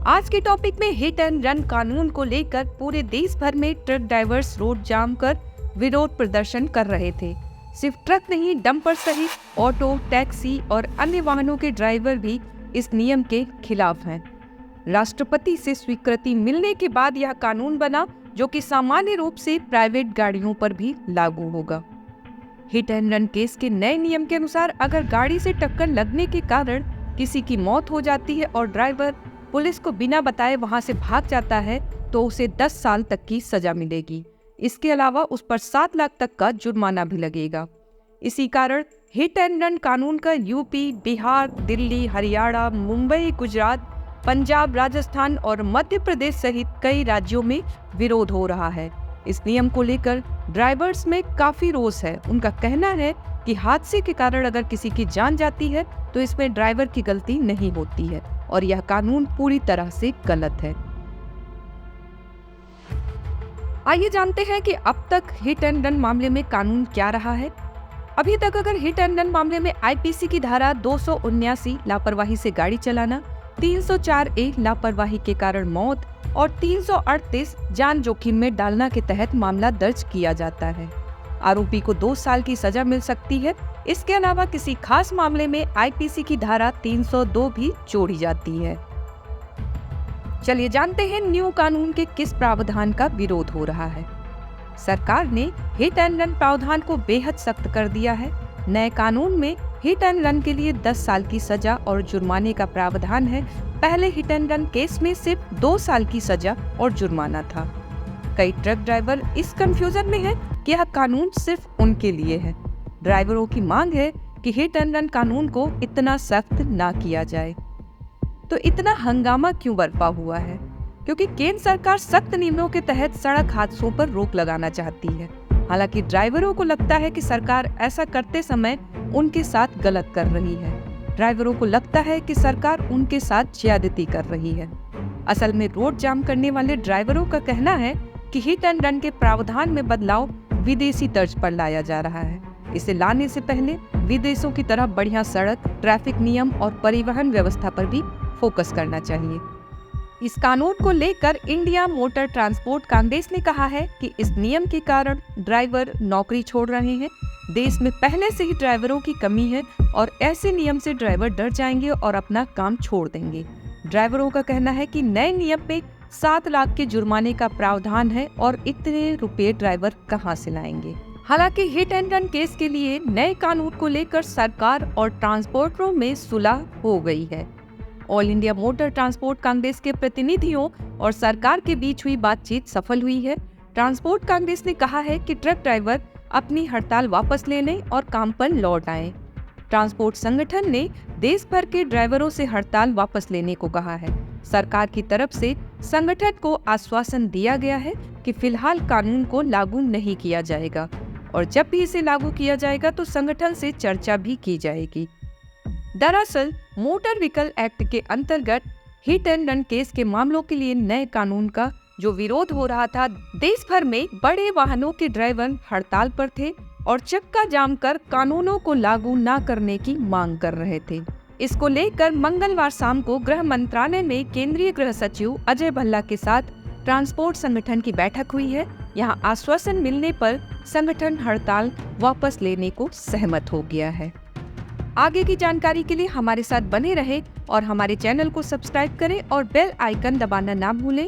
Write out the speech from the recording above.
आज के टॉपिक में हिट एंड रन कानून को लेकर पूरे देश भर में ट्रक ड्राइवर्स रोड जाम कर विरोध प्रदर्शन कर रहे थे। सिर्फ ट्रक नहीं, डंपर सहित ऑटो, टैक्सी और अन्य वाहनों के ड्राइवर भी इस नियम के खिलाफ हैं। राष्ट्रपति से स्वीकृति मिलने के बाद यह कानून बना, जो कि सामान्य रूप से प्राइवेट गाड़ियों पर भी लागू होगा। हिट एंड रन केस के नए नियम के अनुसार अगर गाड़ी से टक्कर लगने के कारण किसी की मौत हो जाती है और ड्राइवर पुलिस को बिना बताए वहां से भाग जाता है तो उसे 10 साल तक की सजा मिलेगी। इसके अलावा उस पर 7 लाख तक का जुर्माना भी लगेगा। इसी कारण हिट एंड रन कानून का यूपी, बिहार, दिल्ली, हरियाणा, मुंबई, गुजरात, पंजाब, राजस्थान और मध्य प्रदेश सहित कई राज्यों में विरोध हो रहा है। इस नियम को लेकर ड्राइवर्स में काफी रोष है। उनका कहना है कि हादसे के कारण अगर किसी की जान जाती है तो इसमें ड्राइवर की गलती नहीं होती है और यह कानून पूरी तरह से गलत है। आइए जानते हैं कि अब तक हिट एंड रन मामले में कानून क्या रहा है। अभी तक अगर हिट एंड रन मामले में आईपीसी की धारा 279 लापरवाही से गाड़ी चलाना, 304A लापरवाही के कारण मौत और 338 जान जोखिम में डालना के तहत मामला दर्ज किया जाता है। आरोपी को 2 साल की सजा मिल सकती है। इसके अलावा किसी खास मामले में आईपीसी की धारा 302 भी जोड़ी जाती है। चलिए जानते हैं न्यू कानून के किस प्रावधान का विरोध हो रहा है। सरकार ने हिट एंड रन प्रावधान को बेहद सख्त कर दिया है। नए कानून में हिट एंड रन के लिए 10 साल की सजा और जुर्माने का प्रावधान है। पहले हिट एंड रन केस में सिर्फ 2 साल की सजा और जुर्माना था। कई ट्रक ड्राइवर इस कंफ्यूजन में हैं कि यह कानून सिर्फ उनके लिए है। ड्राइवरों की मांग है कि हिट एंड रन कानून को इतना सख्त ना किया जाए। तो इतना हंगामा क्यों बरपा हुआ है? क्योंकि केंद्र सरकार सख्त नियमों के तहत सड़क हादसों पर रोक लगाना चाहती है। हालांकि ड्राइवरों को लगता है कि सरकार ऐसा करते समय उनके साथ गलत कर रही है। ड्राइवरों को लगता है कि सरकार उनके साथ ज्यादती कर रही है। असल में रोड जाम करने वाले ड्राइवरों का कहना है कि हिट एंड रन के प्रावधान में बदलाव विदेशी तर्ज पर लाया जा रहा है। इसे लाने से पहले विदेशों की तरह बढ़िया सड़क, ट्रैफिक नियम और परिवहन व्यवस्था पर भी फोकस करना चाहिए। इस कानून को लेकर इंडिया मोटर ट्रांसपोर्ट कांग्रेस ने कहा है कि इस नियम के कारण ड्राइवर नौकरी छोड़ रहे हैं। देश में पहले से ही ड्राइवरों की कमी है और ऐसे नियम से ड्राइवर डर जाएंगे और अपना काम छोड़ देंगे। ड्राइवरों का कहना है कि नए नियम में 7 लाख के जुर्माने का प्रावधान है और इतने रुपए ड्राइवर कहां से लाएंगे। हालांकि हिट एंड रन केस के लिए नए कानून को लेकर सरकार और ट्रांसपोर्टरों में सुलह हो गई है। All India motor transport Congress के प्रतिनिधियों और सरकार के बीच हुई बातचीत सफल हुई है। ट्रांसपोर्ट कांग्रेस ने कहा है कि ट्रक ड्राइवर अपनी हड़ताल वापस ले लें और काम पर लौट आएं। ट्रांसपोर्ट संगठन ने देश भर के ड्राइवरों से हड़ताल वापस लेने को कहा है। सरकार की तरफ से संगठन को आश्वासन दिया गया है कि फिलहाल कानून को लागू नहीं किया जाएगा और जब भी इसे लागू किया जाएगा तो संगठन से चर्चा भी की जाएगी। दरअसल मोटर व्हीकल एक्ट के अंतर्गत हिट एंड रन केस के मामलों के लिए नए कानून का जो विरोध हो रहा था, देश भर में बड़े वाहनों के ड्राइवर हड़ताल पर थे और चक्का जाम कर कानूनों को लागू न करने की मांग कर रहे थे। इसको लेकर मंगलवार शाम को गृह मंत्रालय में केंद्रीय गृह सचिव अजय भल्ला के साथ ट्रांसपोर्ट संगठन की बैठक हुई है। यहाँ आश्वासन मिलने पर संगठन हड़ताल वापस लेने को सहमत हो गया है। आगे की जानकारी के लिए हमारे साथ बने रहें और हमारे चैनल को सब्सक्राइब करें और बेल आइकन दबाना ना भूलें